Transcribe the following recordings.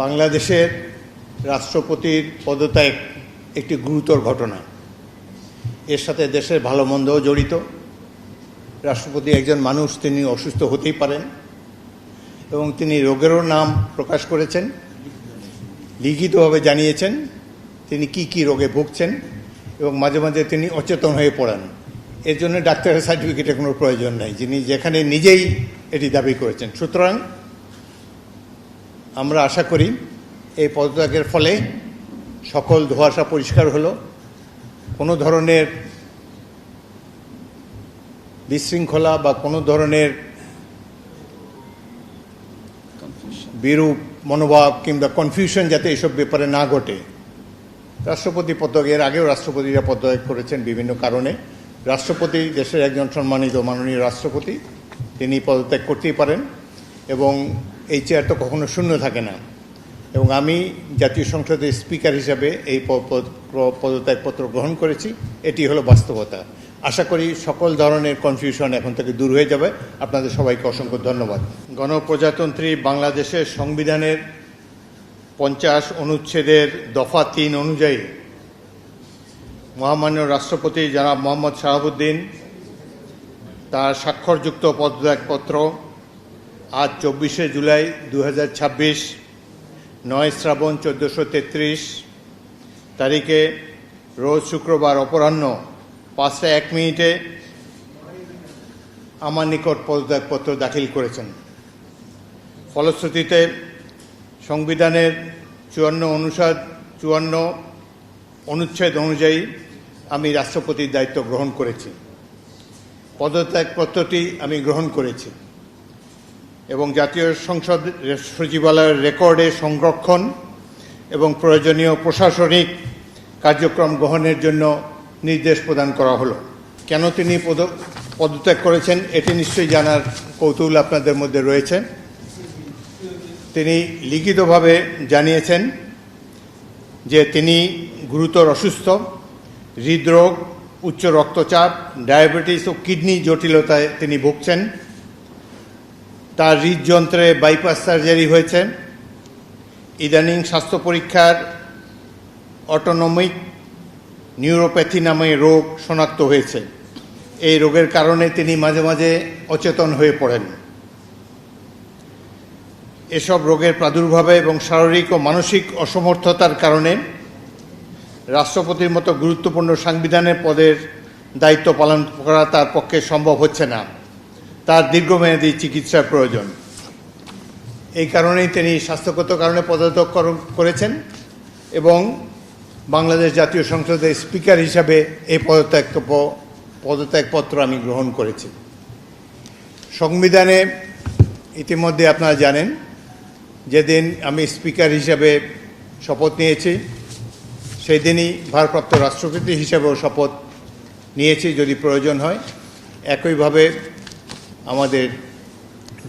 বাংলাদেশের রাষ্ট্রপতির পদত্যাগ একটি গুরুতর ঘটনা। এর সাথে দেশের ভালো মন্দও জড়িত। রাষ্ট্রপতি একজন মানুষ, তিনি অসুস্থ হতেই পারেন এবং তিনি রোগেরও নাম প্রকাশ করেছেন, লিখিতভাবে জানিয়েছেন তিনি কি কি রোগে ভুগছেন এবং মাঝে মাঝে তিনি অচেতন হয়ে পড়েন। এর জন্য ডাক্তারের সার্টিফিকেটের কোনো প্রয়োজন নাই, যিনি যেখানে নিজেই এটি দাবি করেছেন। সুতরাং আমরা আশা করি এই পদত্যাগের ফলে সকল ধোঁয়াশা পরিষ্কার হলো, কোনো ধরনের বিশৃঙ্খলা বা কোনো ধরনের বিরূপ মনোভাব কিংবা কনফিউশন যাতে এইসব ব্যাপারে না ঘটে। রাষ্ট্রপতি পদত্যাগের আগেও রাষ্ট্রপতিরা পদত্যাগ করেছেন বিভিন্ন কারণে। রাষ্ট্রপতি দেশের একজন সম্মানিত মাননীয় রাষ্ট্রপতি, তিনি পদত্যাগ করতেই পারেন এবং এই চেয়ার তো কখনো শূন্য থাকে না। এবং আমি জাতীয় সংসদের স্পিকার হিসাবে এই পদত্যাগপত্র গ্রহণ করেছি। এটি হলো বাস্তবতা। আশা করি সকল ধরনের কনফিউশন এখন থেকে দূর হয়ে যাবে। আপনাদের সবাইকে অসংখ্য ধন্যবাদ। গণপ্রজাতন্ত্রী বাংলাদেশের সংবিধানের 50 অনুচ্ছেদের দফা 3 অনুযায়ী মহামান্য রাষ্ট্রপতি জনাব মোহাম্মদ শাহাবুদ্দিন তার স্বাক্ষরযুক্ত পদত্যাগপত্র আজ 24শে জুলাই 2026 9 শ্রাবণ 1433 তারিখে রোজ শুক্রবার অপরাহ্ন 5টা 1 মিনিটে আমার নিকট পদত্যাগপত্র দাখিল করেছেন। ফলশ্রুতিতে সংবিধানের 54 অনুচ্ছেদ অনুযায়ী আমি রাষ্ট্রপতির দায়িত্ব গ্রহণ করেছি। পদত্যাগপত্রটি আমি গ্রহণ করেছি এবং জাতীয় সংসদ সচিবালয়ের রেকর্ডে সংরক্ষণ এবং প্রয়োজনীয় প্রশাসনিক কার্যক্রম গ্রহণের জন্য নির্দেশ প্রদান করা হলো। কেন তিনি পদত্যাগ করেছেন এটি নিশ্চয়ই জানার কৌতূহল আপনাদের মধ্যে রয়েছে। তিনি লিখিতভাবে জানিয়েছেন যে তিনি গুরুতর অসুস্থ, হৃদরোগ, উচ্চ রক্তচাপ, ডায়াবেটিস ও কিডনি জটিলতায় তিনি ভুগছেন। তার হৃদযন্ত্রে বাইপাস সার্জারি হয়েছে। ইদানিং স্বাস্থ্য পরীক্ষার অটোনমিক নিউরোপ্যাথি নামে রোগ শনাক্ত হয়েছে। এই রোগের কারণে তিনি মাঝে মাঝে অচেতন হয়ে পড়েন। এসব রোগের প্রাদুর্ভাবে এবং শারীরিক ও মানসিক অসমর্থতার কারণে রাষ্ট্রপতির মতো গুরুত্বপূর্ণ সাংবিধানিক পদের দায়িত্ব পালন করা তার পক্ষে সম্ভব হচ্ছে না। তার দীর্ঘমেয়াদী চিকিৎসার প্রয়োজন। এই কারণেই তিনি স্বাস্থ্যগত কারণে পদত্যাগ করেছেন এবং বাংলাদেশ জাতীয় সংসদের স্পিকার হিসাবে এই পদত্যাগপত্র আমি গ্রহণ করেছি। সংবিধানে ইতিমধ্যে আপনারা জানেন, যেদিন আমি স্পিকার হিসাবে শপথ নিয়েছি সেই দিনই ভারপ্রাপ্ত রাষ্ট্রপতি হিসাবেও শপথ নিয়েছি যদি প্রয়োজন হয়। একইভাবে আমাদের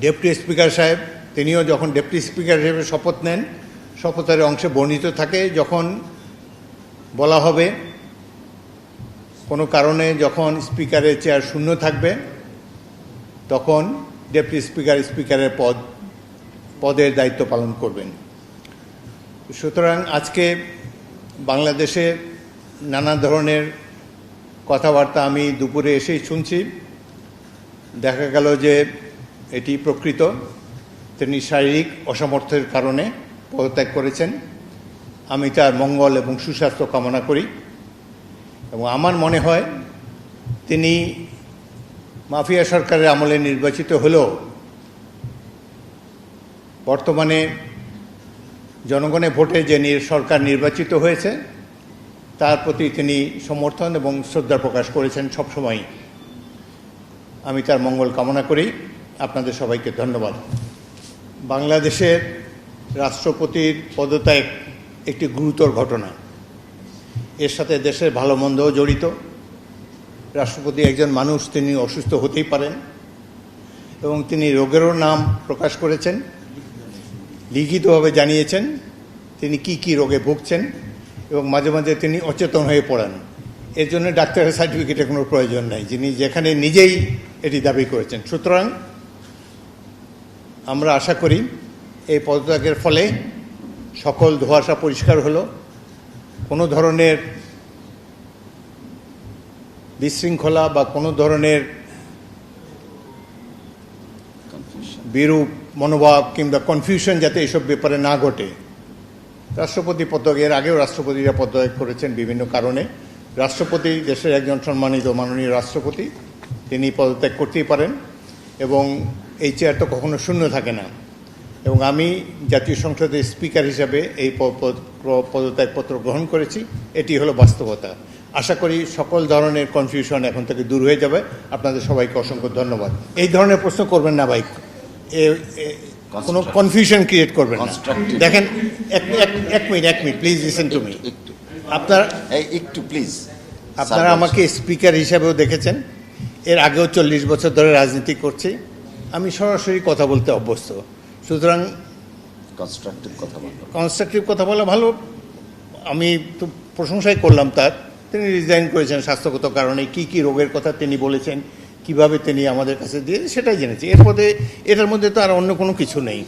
ডেপুটি স্পিকার সাহেব, তিনিও যখন ডেপুটি স্পিকার হিসেবে শপথ নেন, শপথের অংশে বর্ণিত থাকে যখন বলা হবে কোনো কারণে যখন স্পিকারের চেয়ার শূন্য থাকবে তখন ডেপুটি স্পিকার স্পিকারের পদের দায়িত্ব পালন করবেন। সুতরাং আজকে বাংলাদেশে নানা ধরনের কথাবার্তা আমি দুপুরে এসেই শুনছি। দেখা গেল যে এটি প্রকৃত, তিনি শারীরিক অসামর্থ্যের কারণে পদত্যাগ করেছেন। আমি তার মঙ্গল এবং সুস্বাস্থ্য কামনা করি এবং আমার মনে হয় তিনি মাফিয়া সরকারের আমলে নির্বাচিত হলেও বর্তমানে জনগণের ভোটে যে সরকার নির্বাচিত হয়েছে তার প্রতি তিনি সমর্থন এবং শ্রদ্ধা প্রকাশ করেছেন সবসময়। আমি তার মঙ্গল কামনা করি। আপনাদের সবাইকে ধন্যবাদ। বাংলাদেশের রাষ্ট্রপতির পদত্যাগ একটি গুরুতর ঘটনা। এর সাথে দেশের ভালো মন্দও জড়িত। রাষ্ট্রপতি একজন মানুষ, তিনি অসুস্থ হতেই পারেন এবং তিনি রোগেরও নাম প্রকাশ করেছেন, লিখিতভাবে জানিয়েছেন তিনি কি কি রোগে ভুগছেন এবং মাঝে মাঝে তিনি অচেতন হয়ে পড়েন। এর জন্য ডাক্তারের সার্টিফিকেটের কোনো প্রয়োজন নাই, যিনি যেখানে নিজেই এটি দাবি করেছেন। সুতরাং আমরা আশা করি এই পদত্যাগের ফলে সকল ধোঁয়াশা পরিষ্কার হলো, কোনো ধরনের বিশৃঙ্খলা বা কোনো ধরনের বিরূপ মনোভাব কিংবা কনফিউশন যাতে এসব ব্যাপারে না ঘটে। রাষ্ট্রপতি পদত্যাগ, এর আগেও রাষ্ট্রপতিরা পদত্যাগ করেছেন বিভিন্ন কারণে। রাষ্ট্রপতি দেশের একজন সম্মানিত মাননীয় রাষ্ট্রপতি, তিনি পদত্যাগ করতেই পারেন এবং এই চেয়ার তো কখনো শূন্য থাকে না। এবং আমি জাতীয় সংসদের স্পিকার হিসাবে এই পদত্যাগপত্র গ্রহণ করেছি, এটি হলো বাস্তবতা। আশা করি সকল ধরনের কনফিউশন এখন থেকে দূর হয়ে যাবে। আপনাদের সবাইকে অসংখ্য ধন্যবাদ। এই ধরনের প্রশ্ন করবেন না ভাই, কোনো কনফিউশন ক্রিয়েট করবেন না। দেখেন, এক minute please listen to me. আপনারা আমাকে স্পিকার হিসাবেও দেখেছেন, এর আগেও 40 বছর ধরে রাজনীতি করছি, আমি সরাসরি কথা বলতে অভ্যস্ত। সুতরাং কনস্ট্রাকটিভ কথা বলা ভালো। আমি তো প্রশংসাই করলাম তার। তিনি রিজাইন করেছেন স্বাস্থ্যগত কারণে, কি রোগের কথা তিনি বলেছেন, কিভাবে তিনি আমাদের কাছে দিয়ে সেটাই জেনেছি। এটার মধ্যে তো আর অন্য কোনো কিছু নেই।